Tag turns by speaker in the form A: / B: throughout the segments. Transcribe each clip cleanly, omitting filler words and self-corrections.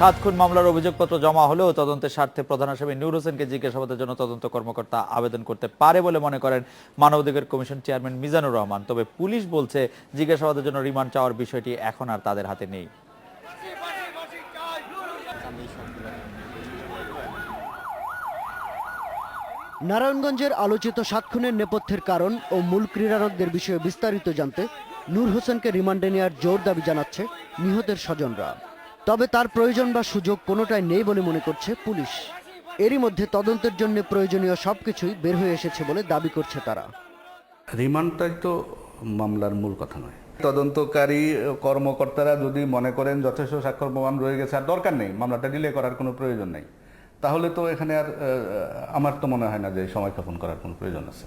A: সাত খুন মামলার অভিযোগপত্র জমা হলেও তদন্তের স্বার্থে প্রধান আসামি নূর হোসেনকে জিজ্ঞাসাবাদের জন্য তদন্ত কর্মকর্তা আবেদন করতে পারে বলে মনে করেন মানবাধিকার কমিশন চেয়ারম্যান মিজানুর রহমান। তবে পুলিশ বলছে জিজ্ঞাসাবাদের জন্য রিমান্ড চাওয়ার বিষয়টি এখন আর তাদের হাতে নেই।
B: নারায়ণগঞ্জের আলোচিত সাত খুনের নেপথ্যের কারণ ও মূল ক্রীড়ারকদের বিষয়ে বিস্তারিত জানতে নূর হোসেনকে রিমান্ডে নেওয়ার জোর দাবি জানাচ্ছে নিহতের স্বজনরা। তবে তার প্রয়োজন বা সুযোগ কোনোটাই নেই বলে মনে করছে পুলিশ। এরই মধ্যে তদন্তের জন্য প্রয়োজনীয় সবকিছুই বের হয়ে এসেছে বলে দাবি করছে তারা।
C: রিমান্ডটাই তো মামলার মূল কথা নয়। তদন্তকারী কর্মকর্তারা যদি মনে করেন যথেষ্ট স্বাক্ষর প্রমাণ রয়ে গেছে আর দরকার নেই, মামলাটা ডিলে করার কোনো প্রয়োজন নেই, তাহলে তো এখানে আর আমার তো মনে হয় না যে সময় ক্ষেপণ করার কোনো প্রয়োজন আছে।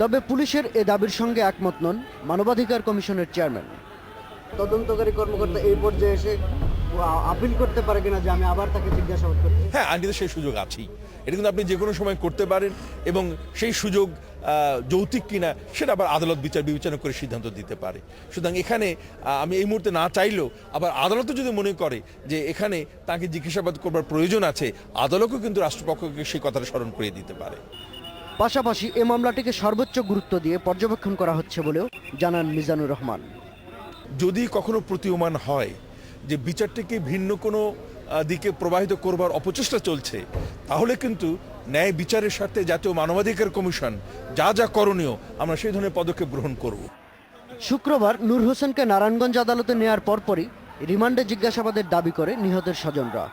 B: তবে পুলিশের এ দাবির সঙ্গে একমত নন মানবাধিকার কমিশনের চেয়ারম্যান। তদন্তকারী কর্মকর্তা এই পর্যায়ে এসে আপিল করতে পারে কিনা যে আমি আবার তাকে জিজ্ঞাসাবাদ করতে?
D: হ্যাঁ, আইনটিতে সেই সুযোগ আছেই। এটা কিন্তু আপনি যে কোনো সময় করতে পারেন এবং সেই সুযোগ যৌক্তিক কিনা সেটা আবার আদালত বিচার বিবেচনা করে সিদ্ধান্ত দিতে পারে। সুতরাং এখানে আমি এই মুহূর্তে না চাইলেও আবার আদালতও যদি মনে করে যে এখানে তাকে জিজ্ঞাসাবাদ করবার প্রয়োজন আছে, আদালতও কিন্তু রাষ্ট্রপক্ষকে সেই কথাটা স্মরণ করিয়ে দিতে পারে।
B: পাশাপাশি এ মামলাটিকে সর্বোচ্চ গুরুত্ব দিয়ে পর্যবেক্ষণ করা হচ্ছে বলেও জানান মিজানুর রহমান।
D: যদি কখনো প্রতীয়মান হয় যে বিচারটিকে ভিন্ন কোনো দিকে প্রবাহিত করবার অপচেষ্টা চলছে, তাহলে কিন্তু ন্যায় বিচারের স্বার্থে জাতীয় মানবাধিকার কমিশন যা যা করণীয় আমরা সেই ধরনের পদক্ষেপ গ্রহণ করব।
B: শুক্রবার নূর হোসেনকে নারায়ণগঞ্জ আদালতে নেয়ার পরপরই রিমান্ডে জিজ্ঞাসাবাদের দাবি করে নিহতের স্বজনরা।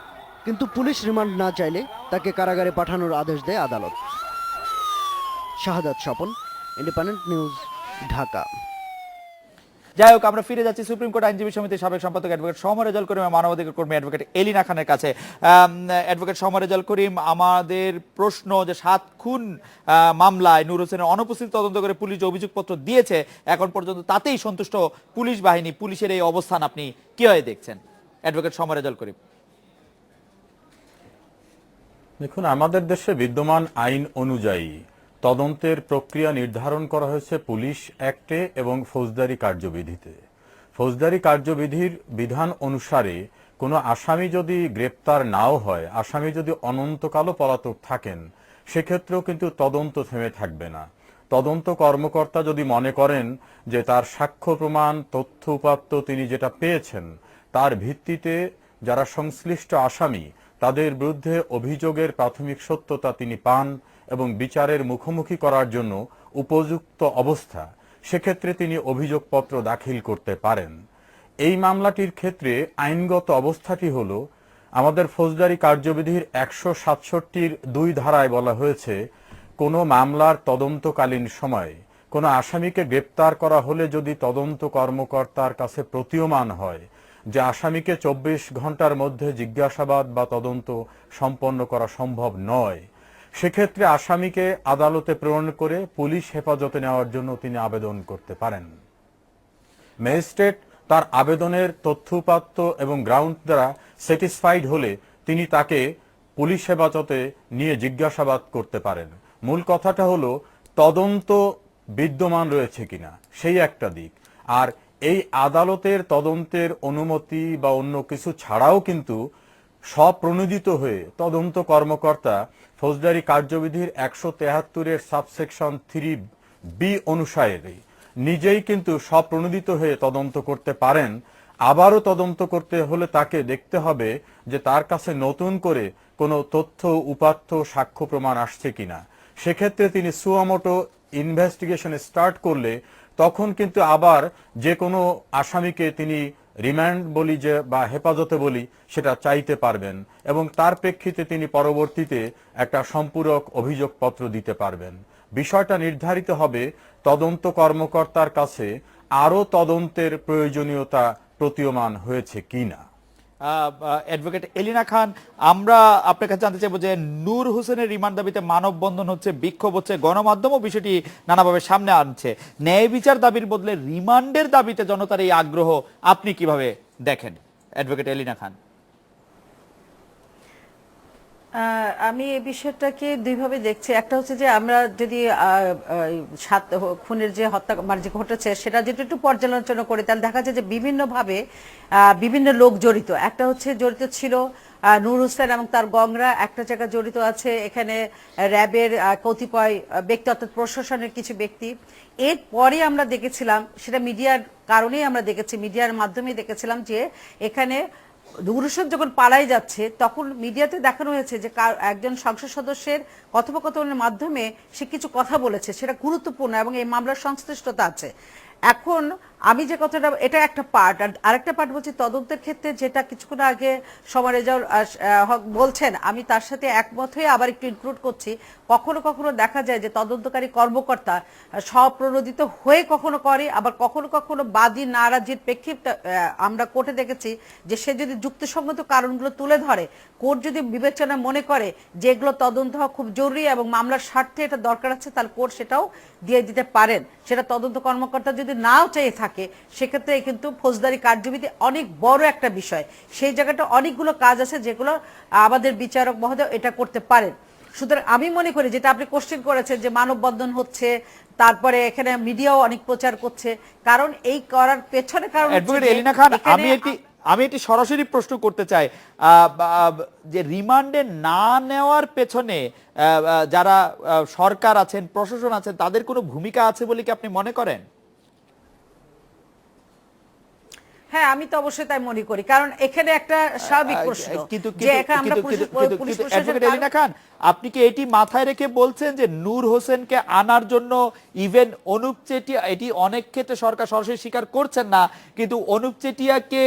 B: কিন্তু পুলিশ রিমান্ড না চাইলে তাকে কারাগারে পাঠানোর আদেশ দেয় আদালত। শাহাদাত স্বপন, ইন্ডিপেন্ডেন্ট নিউজ, ঢাকা।
A: যাই হোক, আমরা ফিরে যাচ্ছি সুপ্রিম কোর্ট আইনজীবী সমিতির সাবেক সম্পাদক অ্যাডভোকেট সমর রেজাউল করিম, মানবাধিকার কর্মী অ্যাডভোকেট এলিনা খানের কাছে। অ্যাডভোকেট সমর রেজাউল করিম, আমাদের প্রশ্ন যে সাত খুন মামলায় নূর হোসেনের অনুপস্থিত তদন্ত করে পুলিশ অভিযোগপত্র দিয়েছে, এখন পর্যন্ত তাতেই সন্তুষ্ট পুলিশ বাহিনী, পুলিশের এই অবস্থান আপনি কিভাবে দেখছেন অ্যাডভোকেট সমর রেজাউল করিম?
E: দেখুন, আমাদের দেশে বিদ্যমান আইন অনুযায়ী তদন্তের প্রক্রিয়া নির্ধারণ করা হয়েছে পুলিশ অ্যাক্টে এবং ফৌজদারি কার্যবিধিতে। ফৌজদারি কার্যবিধির বিধান অনুসারে কোনো আসামি যদি গ্রেপ্তার নাও হয়, আসামি যদি অনন্তকালও পলাতক থাকেন, সেক্ষেত্রেও কিন্তু তদন্ত থেমে থাকবে না। তদন্ত কর্মকর্তা যদি মনে করেন যে তার সাক্ষ্য প্রমাণ, তথ্য উপাত্ত তিনি যেটা পেয়েছেন তার ভিত্তিতে যারা সংশ্লিষ্ট আসামি তাদের বিরুদ্ধে অভিযোগের প্রাথমিক সত্যতা তিনি পান এবং বিচারের মুখোমুখি করার জন্য উপযুক্ত অবস্থা, সেক্ষেত্রে তিনি অভিযোগপত্র দাখিল করতে পারেন। এই মামলাটির ক্ষেত্রে আইনগত অবস্থাটি হল, আমাদের ফৌজদারি কার্যবিধির 167-র 2 ধারায় বলা হয়েছে, কোনো মামলার তদন্তকালীন সময়ে কোনো আসামিকে গ্রেপ্তার করা হলে যদি তদন্ত কর্মকর্তার কাছে প্রতীয়মান হয় যে আসামিকে 24 ঘন্টার মধ্যে জিজ্ঞাসাবাদ বা তদন্ত সম্পন্ন করা সম্ভব নয়, সেক্ষেত্রে আসামিকে আদালতে প্রেরণ করে পুলিশ হেফাজতে নেওয়ার জন্য তিনি আবেদন করতে পারেন। ম্যাজিস্ট্রেট তার আবেদনের তথ্য উপাত্ত এবং গ্রাউন্ড দ্বারা স্যাটিসফাইড হলে তিনি তাকে পুলিশ হেফাজতে নিয়ে জিজ্ঞাসাবাদ করতে পারেন। মূল কথাটা হলো তদন্ত বিদ্যমান রয়েছে কিনা, সেই একটা দিক। আর এই আদালতের তদন্তের অনুমতি বা অন্য কিছু ছাড়াও কিন্তু স্বপ্রণোদিত হয়ে তদন্ত কর্মকর্তা ফৌজদারি কার্যবিধির 173-এর সাবসেকশন 3B অনুসারে নিজেই কিন্তু স্বপ্রণোদিত হয়ে তদন্ত করতে পারেন। আবারও তদন্ত করতে হলে তাকে দেখতে হবে যে তার কাছে নতুন করে কোনো তথ্য উপাত্ত সাক্ষ্য প্রমাণ আসছে কিনা। সেক্ষেত্রে তিনি সুয়ামোটো ইনভেস্টিগেশন স্টার্ট করলে তখন কিন্তু আবার যে কোনো আসামিকে তিনি রিমান্ড বলি যে বা হেফাজতে বলি সেটা চাইতে পারবেন এবং তার প্রেক্ষিতে তিনি পরবর্তীতে একটা সম্পূরক অভিযোগপত্র দিতে পারবেন। বিষয়টা নির্ধারিত হবে তদন্ত কর্মকর্তার কাছে আরও তদন্তের প্রয়োজনীয়তা প্রতীয়মান হয়েছে কিনা।
A: অ্যাডভোকেট এলিনা খান, আমরা আপনার কাছে জানতে চাইবো যে নূর হোসেনের রিমান্ড দাবিতে মানববন্ধন হচ্ছে, বিক্ষোভ হচ্ছে, গণমাধ্যমও বিষয়টি নানাভাবে সামনে আনছে। ন্যায় বিচার দাবির বদলে রিমান্ডের দাবিতে জনতার এই আগ্রহ আপনি কিভাবে দেখেন অ্যাডভোকেট এলিনা খান?
F: আমি এই বিষয়টাকে দুইভাবে দেখছি। একটা হচ্ছে যে আমরা যদি সাত খুনের যে হত্যা মানে যে ঘটেছে সেটা যদি একটু পর্যালোচনা করি তাহলে দেখা যায় যে বিভিন্নভাবে বিভিন্ন লোক জড়িত। একটা হচ্ছে জড়িত ছিল নূর হোসেন এবং তার গংরা, একটা জায়গা জড়িত আছে এখানে র্যাবের কতিপয় ব্যক্তি অর্থাৎ প্রশাসনের কিছু ব্যক্তি। এরপরে আমরা দেখেছিলাম, সেটা মিডিয়ার কারণেই আমরা দেখেছি, মিডিয়ার মাধ্যমে দেখেছিলাম যে এখানে নূর হোসেন যখন পালাই যাচ্ছে তখন মিডিয়াতে দেখানো হয়েছে যে একজন সংসদ সদস্যের কথোপকথনের মাধ্যমে সে কিছু কথা বলেছে, সেটা গুরুত্বপূর্ণ এবং এই মামলার সংশ্লিষ্টতা আছে। এখন আমি যে কথাটা, এটা একটা পার্ট, আর আরেকটা পার্ট বলছি তদন্তের ক্ষেত্রে, যেটা কিছুক্ষণ আগে সমর রেজাউল হক বলছেন, আমি তার সাথে একমত হয়ে আবার একটু ইনক্লুড করছি। কখনো কখনো দেখা যায় যে তদন্তকারী কর্মকর্তা স্বপ্রণোদিত হয়ে কখনো করে, আবার কখনো কখনো বাদী নারাজির প্রেক্ষিতে আমরা কোর্টে দেখেছি যে সে যদি যুক্তিসঙ্গত কারণগুলো তুলে ধরে, কোর্ট যদি বিবেচনা মনে করে যে এগুলো তদন্ত হওয়া খুব জরুরি এবং মামলার স্বার্থে এটা দরকার আছে, তাহলে কোর্ট সেটাও দিয়ে দিতে পারেন। সেটা তদন্ত কর্মকর্তা যদি নাও চেয়ে থাকে, সেক্ষেত্রে কিন্তু ফৌজদারি কার্যবিধি অনেক বড় একটা বিষয়, সেই জায়গাটা অনেকগুলো কাজ আছে যেগুলো আমাদের বিচারক মহোদয় এটা করতে পারেন। সুতরাং আমি মনে করি, যেটা আপনি কোশ্চেন করেছেন যে মানববন্ধন হচ্ছে, তারপরে এখানে মিডিয়াও অনেক প্রচার করছে, কারণ এই করার পেছনে কারণ
A: অ্যাডভোকেট এলিনা খান, আমি একটি সরাসরি প্রশ্ন করতে চাই, যে রিমান্ডে না নেওয়ার পেছনে যারা সরকার আছেন, প্রশাসন আছেন, তাদের কোনো ভূমিকা আছে বলে কি আপনি মনে করেন?
F: হ্যাঁ, আমি তো অবশ্যই তাই মনে করি, কারণ এখানে একটা স্বাভাবিক প্রশ্ন যে এখানে আমরা পুলিশ প্রশাসন।
A: আপনি কি এটি মাথায় রেখে বলছেন যে নূর হোসেনকে আনার জন্য ইভেন অনুপ চেটিয়া, এটি অনেক ক্ষেত্রে সরকার সরাসরি স্বীকার করছেন না, কিন্তু অনুপ চেটিয়াকে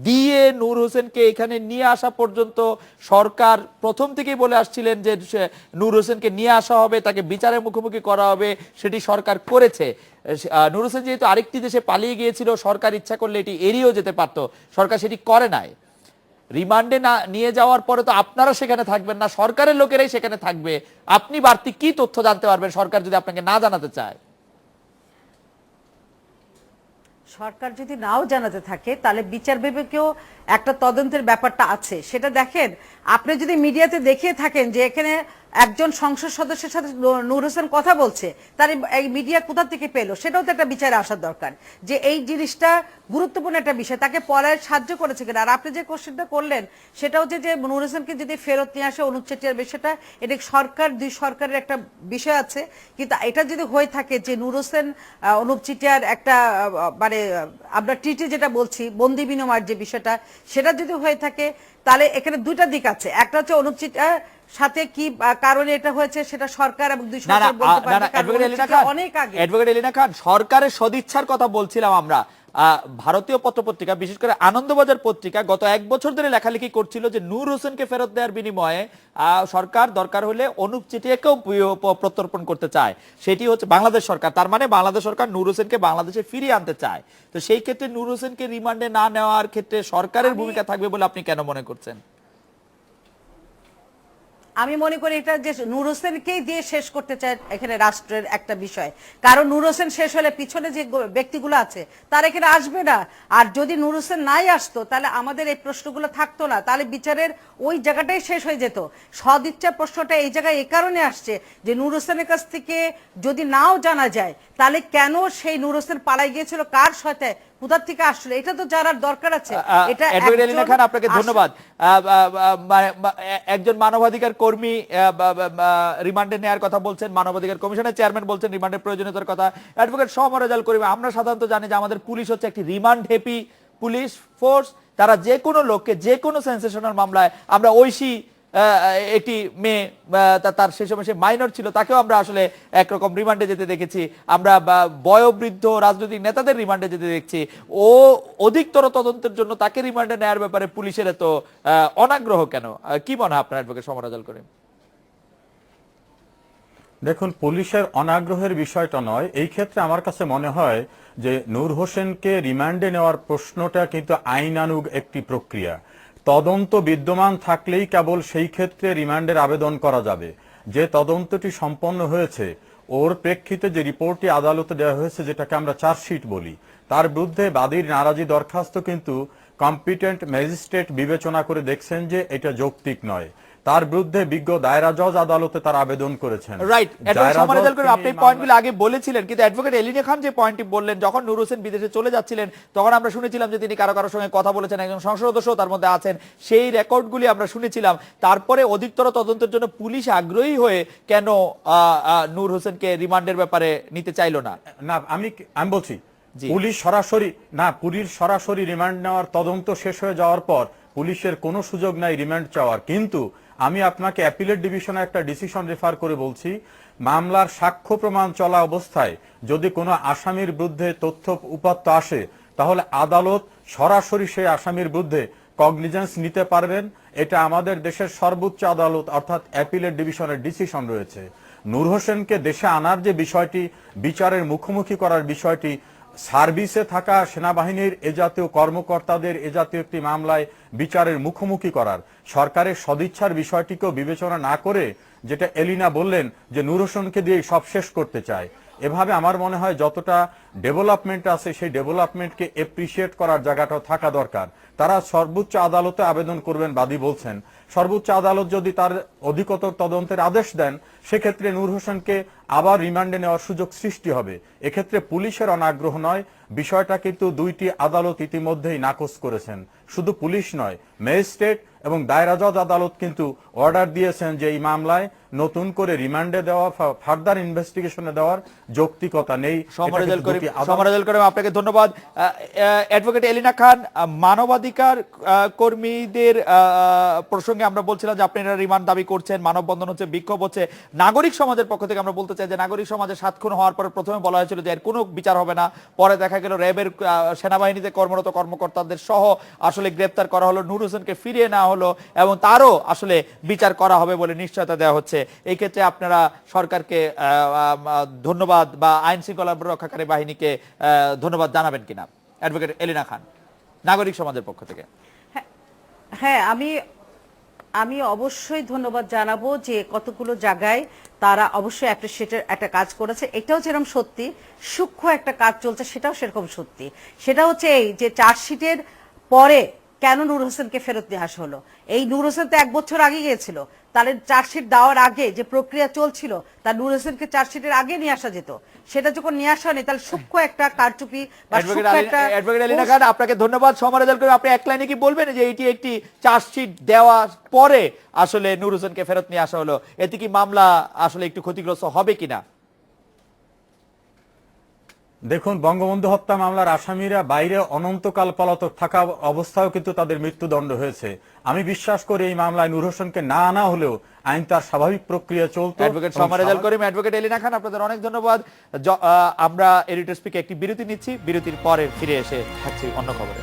A: দিয়ে নূর হোসেনকে এখানে নিয়ে আসা পর্যন্ত সরকার প্রথম থেকেই বলে আসছিলেন যে নূর হোসেনকে নিয়ে আসা হবে, তাকে বিচারের মুখোমুখি করা হবে, সেটি সরকার করেছে। নূর হোসেন যেহেতু আরেকটি দেশে পালিয়ে গিয়েছিল, সরকার ইচ্ছা করলে এটি এড়িয়েও যেতে পারত, সরকার সেটি করে নাই। রিমান্ডে না নিয়ে যাওয়ার পরে তো আপনারা সেখানে থাকবেন না, সরকারের লোকেরাই সেখানে থাকবে। আপনি বাড়তি কি তথ্য জানতে পারবেন সরকার যদি আপনাকে না জানাতে চায়?
F: সরকার যদি নাও জানাতে থাকে, তাহলে বিচার বিভাগেও একটা তদন্তের ব্যাপারটা আছে। সেটা দেখেন, আপনি যদি মিডিয়াতে দেখিয়ে থাকেন যে এখানে একজন সংসদ সদস্যের সাথে নূর হোসেন কথা বলছে, তার এই মিডিয়া কোথা থেকে পেলো, সেটাও তো একটা বিচারে আসার দরকার, যে এই জিনিসটা গুরুত্বপূর্ণ একটা বিষয়, তাকে পলায় সাহায্য করেছে কিনা। আর আপনি যে কোশ্চেনটা করলেন সেটা হচ্ছে যে নূর হোসেনকে যদি ফেরত নিয়ে আসে অনুপ চেটিয়ার বিষয়টা, এটা সরকার, দুই সরকারের একটা বিষয় আছে। কিন্তু এটা যদি হয়ে থাকে যে নূর হোসেন অনুপ চেটিয়ার একটা মানে আমরা ট্রিটি যেটা বলছি, বন্দি বিনিময়ের যে বিষয়টা, সেটা যদি হয়ে থাকে, তাহলে এখানে দুইটা দিক আছে। একটা হচ্ছে অনুপ চেটিয়ার সাথে কি কারণে এটা হয়েছে সেটা সরকার এবং দুই সরকার বলতে পারবে। অনেক আগে
A: অ্যাডভোকেট এলিনা খান, সরকারের সদিচ্ছার কথা বলছিলাম আমরা। ভারতীয় পত্রপত্রিকা, বিশেষ করে আনন্দবাজার পত্রিকা গত 1 বছর ধরে লেখালেখি করছিল যে নূর হোসেনকে ফেরত দেওয়ার বিনিময়ে সরকার দরকার হলে অনুপ চেটিয়াকেও প্রত্যর্পণ করতে চায়। সেটি হচ্ছে বাংলাদেশ সরকার, তার মানে বাংলাদেশ সরকার নূর হোসেনকে বাংলাদেশে ফিরিয়ে আনতে চায়। তো সেই ক্ষেত্রে নূর হোসেনকে রিমান্ডে না নেওয়ার ক্ষেত্রে সরকারের ভূমিকা থাকবে বলে আপনি কেন মনে করছেন?
F: আমি মনে করি এটা যে নূর হোসেনকেই দিয়ে শেষ করতে চায় এখানে রাষ্ট্রের একটা বিষয়, কারণ নূর হোসেন শেষ হলে পিছনে যে ব্যক্তিগুলো আছে তারা এখানে আসবে না। আর যদি নূর হোসেন নাই আসতো, তাহলে আমাদের এই প্রশ্নগুলো থাকতো না, তাহলে বিচারের ওই জায়গাটাই শেষ হয়ে যেত। সদিচ্ছা প্রশ্নটা এই জায়গায় এই কারণে আসছে যে নূর হোসেনের কাছ থেকে যদি নাও জানা যায়, তাহলে কেন সেই নূর হোসেন পালাই গিয়েছিল, কার সাথে, কোথা থেকে আসলে, এটা তো জানার দরকার আছে। এটা
A: আপনাকে ধন্যবাদ। একজন মানবাধিকার কর্মী রিমান্ডে নেওয়ার কথা বলছেন, মানবাধিকার কমিশনের চেয়ারম্যান বলছেন রিমান্ডের প্রয়োজনীয়তার কথা। অ্যাডভোকেট সমর রেজাউল করিম, আমরা সাধারণত জানি যে আমাদের পুলিশ হচ্ছে একটি রিমান্ড হ্যাপি পুলিশ ফোর্স, তারা যে কোনো লোককে যে কোনো সেন্সেশনাল মামলায়, আমরা ঐশী একটি মেয়ে, তার সে সময় সে মাইনর ছিল, তাকেও আমরা আসলে একরকম রিমান্ডে যেতে দেখেছি, আমরা বয়োবৃদ্ধ রাজনৈতিক নেতাদের রিমান্ডে যেতে দেখছি। ও অধিকতর তদন্তের জন্য তাকে রিমান্ডে নেওয়ার ব্যাপারে পুলিশের এত অনাগ্রহ কেন? কি মনে হয় আপনার অ্যাডভোকেট সমর রেজাউল করিম?
E: দেখুন, পুলিশের অনাগ্রহের বিষয়টা নয়, এই ক্ষেত্রে আমার কাছে মনে হয় যে নূর হোসেনকে রিমান্ডে নেওয়ার প্রশ্নটা কিন্তু আইনানুগ একটি প্রক্রিয়া। তদন্ত বিদ্যমান থাকলেই কেবল সেই ক্ষেত্রে রিমান্ডের আবেদন করা যাবে। যে তদন্তটি সম্পন্ন হয়েছে, ওর প্রেক্ষিতে যে রিপোর্টটি আদালতে দেওয়া হয়েছে, যেটাকে আমরা চার্জশিট বলি, তার বিরুদ্ধে বাদীর নারাজি দরখাস্ত কিন্তু কম্পিটেন্ট ম্যাজিস্ট্রেট বিবেচনা করে দেখছেন যে এটা যৌক্তিক নয়। তার বিরুদ্ধে বিজ্ঞ দায়রা জজ আদালতে তার আবেদন করেছেন।
A: রাইট,
E: দায়রা
A: সমর রেজাল
E: জজ
A: করিম, আপনি
E: তিনি এই
A: পয়েন্টগুলো আগে বলেছিলেন, কিন্তু অ্যাডভোকেট এলিনা খান যে পয়েন্টটি বললেন, যখন নূর হোসেন বিদেশে চলে যাচ্ছিলেন তখন আমরা শুনেছিলাম যে তিনি কারো সঙ্গে কথা বলেছেন, একজন সংসদ সদস্য তার মধ্যে আছেন, সেই রেকর্ডগুলি আমরা শুনেছিলাম। তারপরে অধিকতর তদন্তের জন্য পুলিশ আগ্রহী হয়ে কেন নূর হোসেনকে রিমান্ডের ব্যাপারে নিতে চাইলো না?
E: না, আমি বলছি
A: জি।
E: পুলিশ সরাসরি রিমান্ড নেওয়ার তদন্ত শেষ হয়ে যাওয়ার পর পুলিশের কোনো সুযোগ নাই রিমান্ড চাওয়ার। কিন্তু আমি আপনাকে অ্যাপিলেট ডিভিশনে একটা ডিসিশন রেফার করে বলছি, মামলার সাক্ষ্য প্রমাণ চলা অবস্থায় যদি কোনো আসামির বিরুদ্ধে তথ্য উপাত্ত আসে তাহলে আদালত সরাসরি সেই আসামির বিরুদ্ধে কগনিজেন্স নিতে পারবেন। এটা আমাদের দেশের সর্বোচ্চ আদালত অর্থাৎ অ্যাপিলেট ডিভিশনের ডিসিশন রয়েছে। নূর হোসেনকে দেশে আনার যে বিষয়টি, বিচারের মুখোমুখি করার বিষয়টি, সার্ভিসে থাকা সেনাবাহিনীর এ জাতীয় কর্মকর্তাদের এ জাতীয় একটি মামলায় বিচারের মুখোমুখি করার সরকারের সদিচ্ছার বিষয়টিকেও বিবেচনা না করে, যেটা এলিনা বললেন যে নূর হোসেনকে দিয়ে সব শেষ করতে চায়, এভাবে আমার মনে হয় যতটা ডেভেলপমেন্ট আছে সেই ডেভেলপমেন্টকে এপ্রিসিয়েট করার জায়গাটাও থাকা দরকার। তারা সর্বোচ্চ আদালতে আবেদন করবেন, বাদী বলছেন। সর্বোচ্চ আদালত যদি তার অধিকতর তদন্তের আদেশ দেন, সেক্ষেত্রে নূর হোসেনকে আবার রিমান্ডে নেওয়ার সুযোগ সৃষ্টি হবে। এক্ষেত্রে পুলিশের অনাগ্রহ নয়, বিষয়টা কিন্তু দুইটি আদালত ইতিমধ্যেই নাকচ করেছেন। শুধু পুলিশ নয়, ম্যাজিস্ট্রেট এবং দায়রা জজ আদালত কিন্তু অর্ডার দিয়েছেন যে এই মামলায় নতুন করে রিমান্ডে দেওয়া, ফার্দার ইনভেস্টিগেশনে দেওয়ার যৌক্তিকতা নেই।
A: সমর রেজাল করিম, আপনাকে ধন্যবাদ। অ্যাডভোকেট এলিনা খান, মানবাধিকার কর্মীদের প্রসঙ্গে আমরা বলছিলাম যে আপনারা রিমান্ড দাবি করছেন, মানববন্ধন হচ্ছে, বিক্ষোভ হচ্ছে। নাগরিক সমাজের পক্ষ থেকে আমরা বলতে চাই যে নাগরিক সমাজে 7 খুন হওয়ার পরে প্রথমে বলা হয়েছিল যে এর কোনো বিচার হবে না, পরে দেখা গেল র্যাবের সেনাবাহিনীতে কর্মরত কর্মকর্তাদের সহ আসলে গ্রেপ্তার করা হলো, নূর হোসেনকে ফিরিয়ে নেওয়া হলো এবং তারও আসলে বিচার করা হবে বলে নিশ্চয়তা দেওয়া হচ্ছে। এই ক্ষেত্রে আপনারা সরকারকে ধন্যবাদ বা আইন শৃঙ্খলা রক্ষাকারী বাহিনীকে ধন্যবাদ জানাবেন কিনা? অ্যাডভোকেট এলিনা খান, নাগরিক সমাজের পক্ষ থেকে।
F: হ্যাঁ, আমি অবশ্যই ধন্যবাদ জানাবো যে কতগুলো জায়গায় তারা অবশ্যই অ্যাপ্রিসিয়েটের একটা কাজ করেছে। এটাও যেরকম সত্যি, সূক্ষ্ম একটা কাজ চলছে সেটাও সেরকম সত্যি। সেটা হচ্ছে এই যে চার্জশিটের পরে কেন নূর হোসেনকে ফেরত নিয়ে আসা হলো। এই নূর হোসেন তো 1 বছর আগে গিয়েছিল, তাহলে চার্জশিট দেওয়ার আগে যে প্রক্রিয়া চলছিল তার নূর হোসেনকে চার্জশিটের আগে নিয়ে আসা যেত। সেটা যখন নিয়ে আসা হয়নি, তাহলে সূক্ষ্ম একটা কারচুপি বা সূক্ষ্ম একটা।
A: অ্যাডভোকেট এলিনা খান, আপনাকে ধন্যবাদ। সমর রেজাল করিম, আপনি এক লাইনে কি বলবেন যে এটি একটি চার্জশিট দেওয়ার পরে আসলে নূর হোসেনকে ফেরত নিয়ে আসা হলো, এতে কি মামলা আসলে একটু ক্ষতিগ্রস্ত হবে কিনা?
E: দেখুন, বঙ্গবন্ধু হত্যা মামলার আসামিরা বাইরে অনন্তকাল পলাতক থাকা অবস্থায়ও কিন্তু তাদের মৃত্যুদণ্ড হয়েছে। আমি বিশ্বাস করি এই মামলায় নূর হোসেনকে না আনা হলেও আইন তার স্বাভাবিক প্রক্রিয়া চলতো।
A: অ্যাডভোকেট সমর রেজাল করিম, অ্যাডভোকেট এলিনা খান, আপনাদের অনেক ধন্যবাদ। আমরা এডিটর স্পিকে একটি বিরতি নিচ্ছি, বিরতির পরে ফিরে এসে থাকছি অন্য খবরে।